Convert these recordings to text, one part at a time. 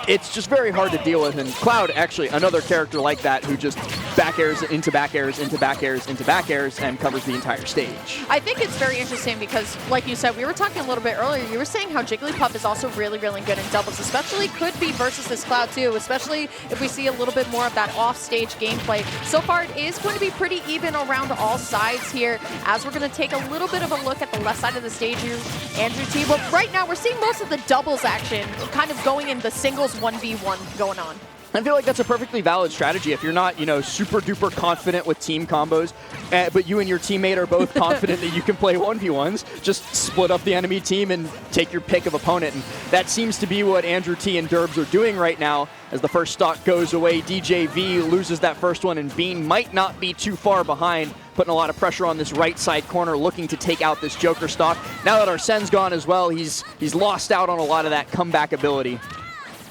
it's just very hard to deal with. And Cloud, actually, another character like that who just back airs into back airs into back airs into back airs and covers the entire stage. I think it's very interesting because, like you said, we were talking a little bit earlier, you were saying how Jigglypuff is also really, really good in doubles, especially could be versus this Cloud too, especially if we see a little bit more of that off-stage gameplay. So far, it is going to be pretty even around all sides here, as we're going to take a little bit of a look at the left side of the stage here, AndrewT. But right now, we're seeing most of the doubles action kind of going in the singles 1v1 going on. I feel like that's a perfectly valid strategy. If you're not, super duper confident with team combos, but you and your teammate are both confident that you can play 1v1s, just split up the enemy team and take your pick of opponent. And that seems to be what AndrewT and Durbs are doing right now. As the first stock goes away, DJV loses that first one, and Bean might not be too far behind, putting a lot of pressure on this right side corner, looking to take out this Joker stock. Now that Arsene's gone as well, he's lost out on a lot of that comeback ability.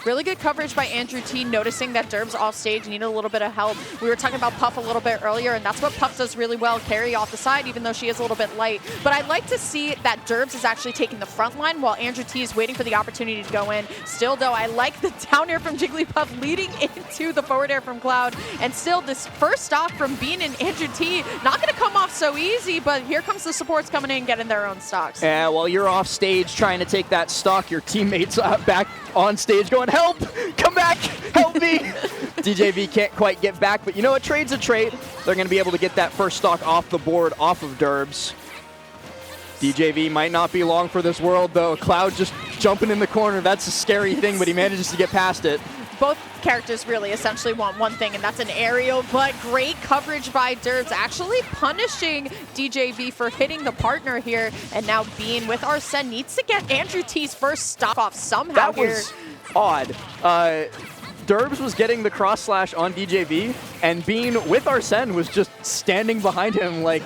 Really good coverage by AndrewT, noticing that Durbs off stage needed a little bit of help. We were talking about Puff a little bit earlier, and that's what Puff does really well, carry off the side, even though she is a little bit light. But I'd like to see that Durbs is actually taking the front line while AndrewT is waiting for the opportunity to go in. Still, though, I like the down air from Jigglypuff leading into the forward air from Cloud. And still, this first stock from Bean and AndrewT, not going to come off so easy, but here comes the supports coming in, getting their own stocks. Yeah, while you're off stage trying to take that stock, your teammates back on stage going, help! Come back! Help me! DJV can't quite get back, but you know what? Trade's a trade. They're going to be able to get that first stock off the board, off of Durbs. DJV might not be long for this world, though. Cloud just jumping in the corner. That's a scary thing, but he manages to get past it. Both characters really essentially want one thing, and that's an aerial, but great coverage by Durbs, actually punishing DJV for hitting the partner here. And now Bean with Arsene needs to get AndrewT's first stock off somehow here. That was odd. Durbs was getting the cross slash on DJV, and Bean with Arsene was just standing behind him like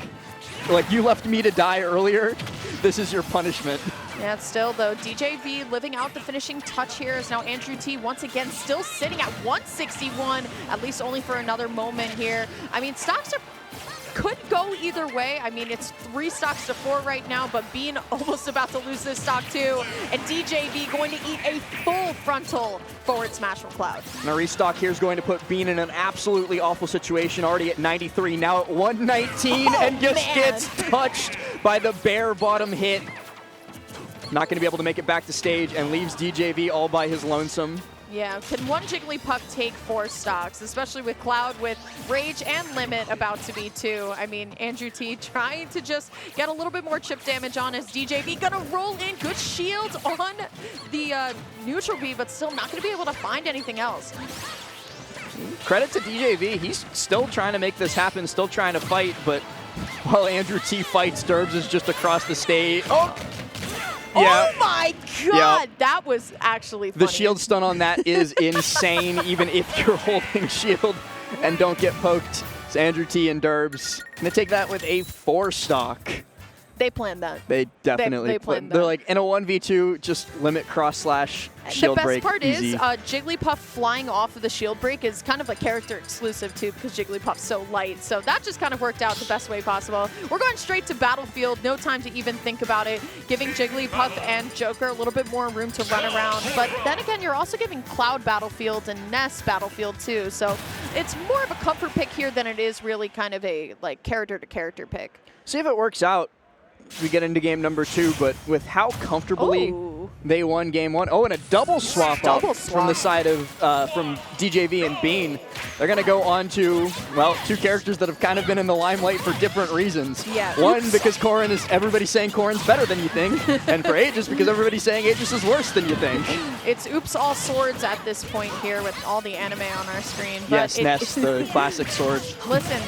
you left me to die earlier. This is your punishment. Yeah, still though, DJV living out the finishing touch here is now AndrewT once again still sitting at 161, at least only for another moment here. I mean, stocks could go either way. I mean, it's 3 stocks to 4 right now, but Bean almost about to lose this stock too. And DJV going to eat a full frontal forward smash from Cloud. And a restock here is going to put Bean in an absolutely awful situation, already at 93, now at 119, and just gets touched by the bare bottom hit. Not going to be able to make it back to stage and leaves DJV all by his lonesome. Yeah, can one Jigglypuff take 4 stocks, especially with Cloud with Rage and Limit about to be 2? I mean, AndrewT trying to just get a little bit more chip damage on as DJV gonna roll in. Good shield on the neutral B, but still not gonna be able to find anything else. Credit to DJV, he's still trying to make this happen, still trying to fight, but while AndrewT fights, Durbs is just across the stage. Oh! Yeah. Oh my god, yep. That was actually funny. The shield stun on that is insane, even if you're holding shield and don't get poked. It's AndrewT and Durbs. Gonna take that with a 4 stock. They planned that. They definitely they planned that. They're like, in a 1v2, just limit cross slash shield break. The best part easy. is Jigglypuff flying off of the shield break is kind of a character exclusive too, because Jigglypuff's so light. So that just kind of worked out the best way possible. We're going straight to Battlefield. No time to even think about it. Giving Jigglypuff and Joker a little bit more room to run around. But then again, you're also giving Cloud Battlefield and Ness Battlefield too. So it's more of a comfort pick here than it is really kind of a character-to-character pick. See if it works out. We get into game number 2, but with how comfortably they won game 1. Oh, and a double swap up from the side of from DJV and Bean. They're going to go on to, well, 2 characters that have kind of been in the limelight for different reasons. Yeah. One, because everybody's saying Corrin's better than you think, and for Aegis, because everybody's saying Aegis is worse than you think. It's oops all swords at this point here with all the anime on our screen. But yes, Ness, the classic sword. Listen.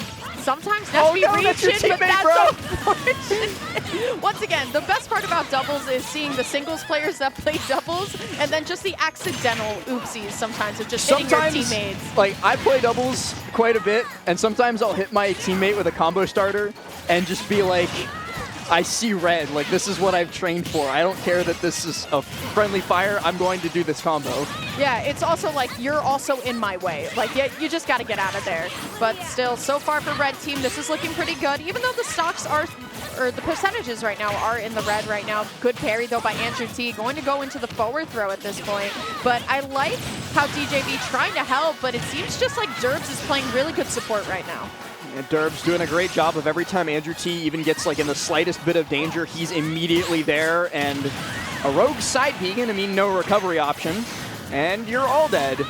Sometimes Ness be reaching, but that's unfortunate. Once again, the best part about doubles is seeing the singles players that play doubles, and then just the accidental oopsies sometimes of just hitting your teammates. Like, I play doubles quite a bit, and sometimes I'll hit my teammate with a combo starter and just be like, I see red. Like, this is what I've trained for. I don't care that this is a friendly fire. I'm going to do this combo. Yeah, it's also like, you're also in my way. Like, yeah, you just got to get out of there. But still, so far for Red Team, this is looking pretty good. Even though the stocks are or the percentages right now are in the red right now. Good parry though by AndrewT, going to go into the forward throw at this point. But I like how DJV trying to help, but it seems just like Durbs is playing really good support right now. And Durbs doing a great job of every time AndrewT even gets like in the slightest bit of danger, he's immediately there. And a rogue side peek, I mean, no recovery option. And you're all dead.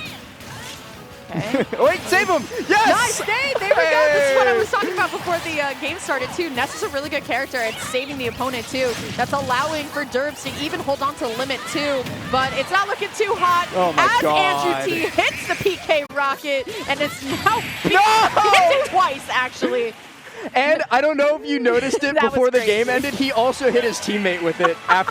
Okay. Wait, save him! Yes! Nice stay! There we go. This is what I was talking about before the game started too. Ness is a really good character at saving the opponent too. That's allowing for Durbs to even hold on to limit too. But it's not looking too hot. Oh my as God. AndrewT hits the PK rocket, and it's now No! hits it twice actually. And I don't know if you noticed it That before was the great. game ended, he also hit his teammate with it after